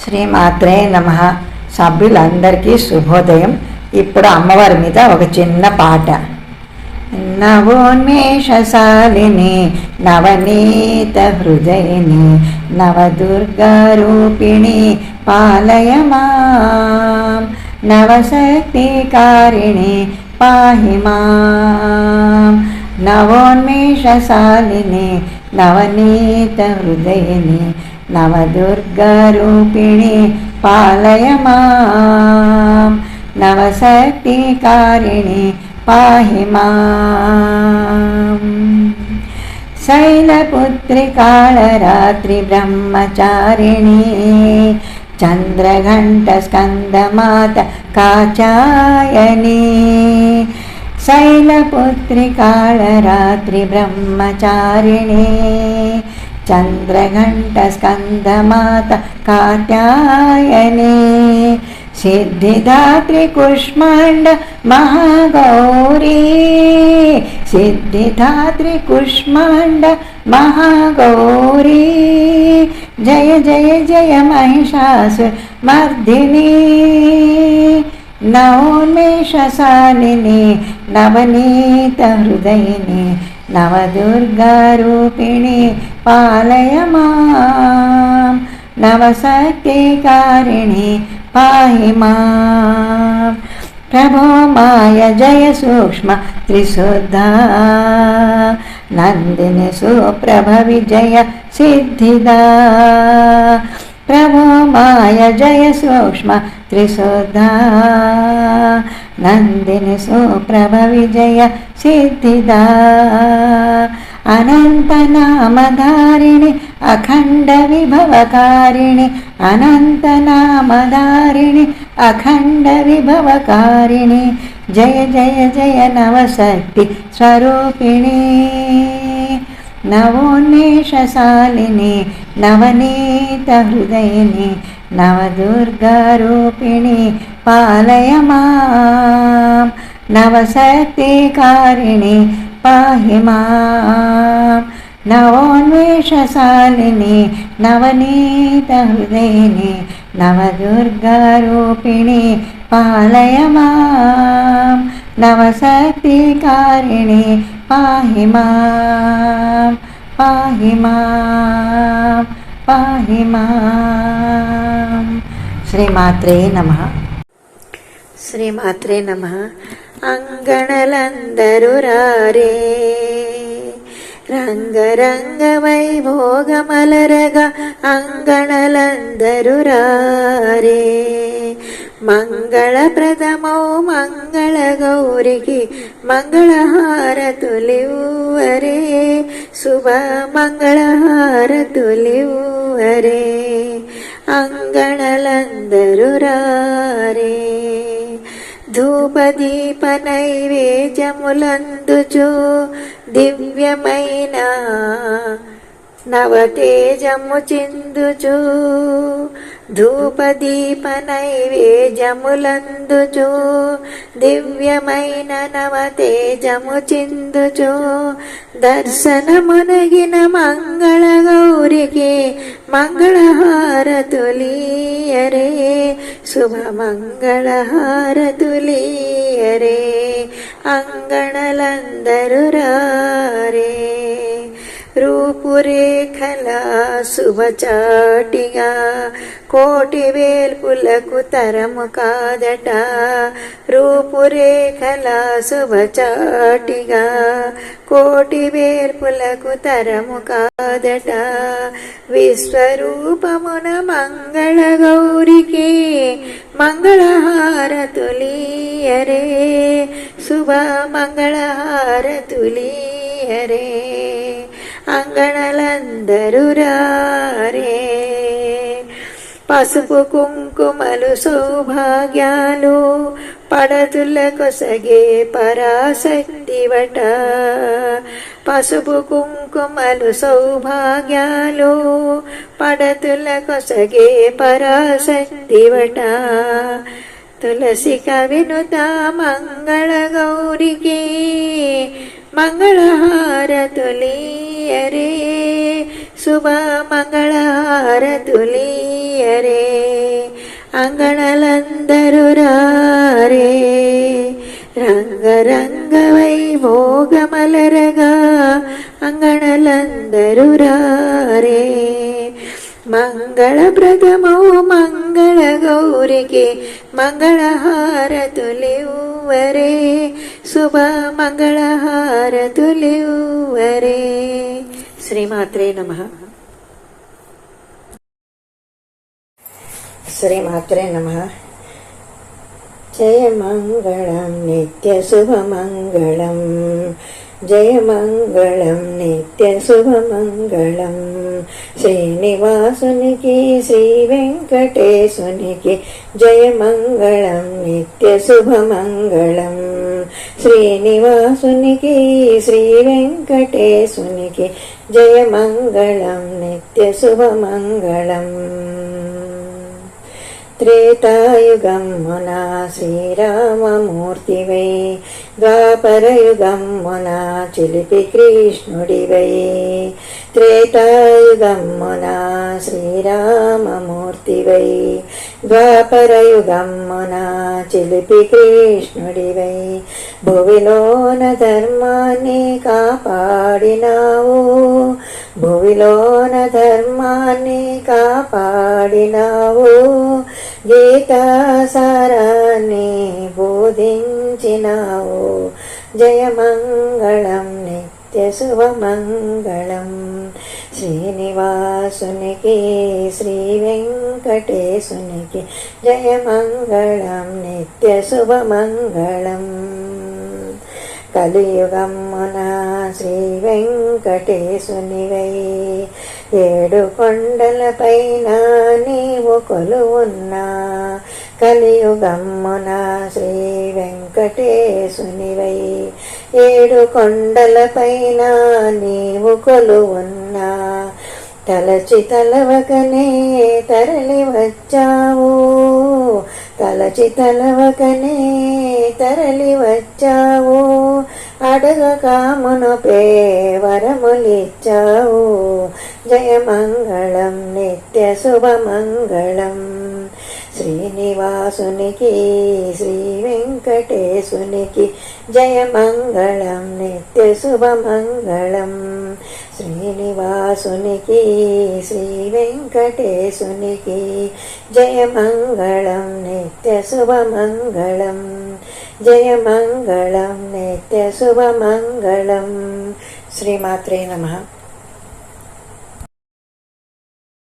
శ్రీమాత్రే నమః. సభ్యులందరికీ శుభోదయం. ఇప్పుడు అమ్మవారి మీద ఒక చిన్న పాట. నవోన్మేషశాలిని నవనీత హృదయిని నవదుర్గారూపిణి పాలయ మాం, నవశక్తికారిణి పాహి మాం. నవోన్మేషశాలిని నవనీత హృదయిని నవదుర్గారూపిణి పాలయ మాం, నవశక్తికారిణి పాహి మాం. శైలపుత్రి కాళరాత్రి బ్రహ్మచారిణి చంద్రఘంట స్కందమాత కాచాయని. శైలపుత్రి కాళరాత్రి బ్రహ్మచారిణి చంద్రఘంట స్కందమాత కాత్యాయని. సిద్ధిదాత్రి కుష్మాండ మహాగౌరీ, సిద్ధిదాత్రి కుష్మాండ మహాగౌరీ. జయ జయ జయ మహిషాసుర మర్దిని. నవోన్మేషశాలిని నవనీత హృదయిని నవదుర్గారూపిణి పాలయ మాం, నవశక్తికారిణి పాహి మాం. ప్రభో మాయ జయ సూక్ష్మ త్రిశుద్ధా నందిని సుప్రభ విజయ సిద్ధిదా. ప్రభో మాయ జయ సూక్ష్మ త్రిశుద్ధా నందిని సుప్రభ విజయ సిద్ధిదా. అనంత నామధారిణి అఖండ విభవకారిణి, అనంత నామధారిణి అఖండ విభవకారిణి. జయ జయ జయ నవశక్తి స్వరూపిణి. నవోన్మేషశాలిని నవనీత హృదయిని నవదుర్గారూపిణి పాలయ మాం, నవశక్తికారిణి పాహి మాం. నవోన్మేషశాలిని నవనీత హృదయిని నవదుర్గారూపిణి పాలయ మాం, నవశక్తికారిణి పాహి మాం, పాహి మాం, పాహి మాం. శ్రీమాత్రే నమః. శ్రీమాత్రే నమః. అంగణలందరూ రారే, రంగరంగ వైభోగమలరగ అంగణలందరూ రారే. మంగళప్రదమౌ మంగళ గౌరికి మంగళహారతులివ్వరే, శుభ మంగళహారతులివ్వరే. అంగణలందరూ రారే. ధూపదీప నైవేద్యములందుచు దివ్యమైన నవతేజము చిందుచు, ధూపదీప నైవేద్యములందుచు దివ్యమైన నవతేజము చిందుచు. దర్శనమునగిన మంగళ గౌరికి మంగళహారతులియరే, శుభ మంగళహారతులియరే. అంగణలందరూ రారే. రూపురేఖల శుభచాటిగా కోటి వేల్పులకు తరము కాదట. రూపురేఖల శుభచాటిగా కోటి వేల్పులకు తరము కాదట. విశ్వరూపమున మంగళ గౌరికి మంగళహారతులియరే, శుభ మంగళహారతులియరే. అంగణలందరూ రారే. పసుపు కుంకుమలు సౌభాగ్యాలు పడతుల కొసగే పరాశక్తివట. పసుపు కుంకుమలు సౌభాగ్యాలు పడతుల కొసగే పరాశక్తివట. తులసిక వినుత మంగళ గౌరికి మంగళహారతులియరే, శుభ మంగళహారతులియరే. అంగణలందరూ రారే, రంగరంగ వైభోగమలరగా అంగణలందరూ రారే. మంగళప్రదమో మంగళ గౌరికి మంగళహారతులివ్వరే, శుభ మంగళహారతులివ్వరే. శ్రీమాత్రే నమః. శ్రీమాత్రే నమః. జయ మంగళం నిత్య శుభమంగళం, జయ మంగళం నిత్య శుభమంగళం. శ్రీనివాసునికి శ్రీ వెంకటేశునికి జయ మంగళం నిత్య శుభమంగళం. శ్రీనివాసునికి శ్రీ వెంకటేశునికి జయ మంగళం నిత్య శుభమంగళం. త్రేతాయుగమ్మున శ్రీరామమూర్తివై, ద్వాపరయుగమ్మున చిలిపి కృష్ణుడివై. త్రేతాయుగమ్మున శ్రీరామమూర్తివై, ద్వాపరయుగమ్మున చిలిపి కృష్ణుడివై. భువిలోన ధర్మాన్ని కాపాడినావు, భువిలోన ధర్మాన్ని కాపాడినావు. గీతాసారాన్ని బోధించినావు. జయ మంగళం నిత్య శుభమంగళం. శ్రీనివాసునికి శ్రీ వెంకటేశునికి జయ మంగళం నిత్య శుభమంగళం. కలియుగమ్మున శ్రీ వెంకటేశునివై, ఏడు కొండలపైన నీవు కొలువున్నా. కలియుగమ్మున శ్రీ వెంకటేశునివై, ఏడు కొండలపైన నీవు కొలువున్నా. తలచి తలవకనే తరలి వచ్చావు, తలచి తలవకనే తరలి వచ్చావు. అడగక మునుపే వరములిచ్చావు. జయ మంగళం నిత్య శుభమంగళం. శ్రీనివాసునికి శ్రీ వెంకటేశునికి జయ మంగళం నిత్య శుభమంగళం. శ్రీనివాసునికి శ్రీ వెంకటేశునికి జయ మంగళం నిత్య శుభమంగళం. జయ మంగళం నిత్య శుభమంగళం. శ్రీమాత్రే నమః.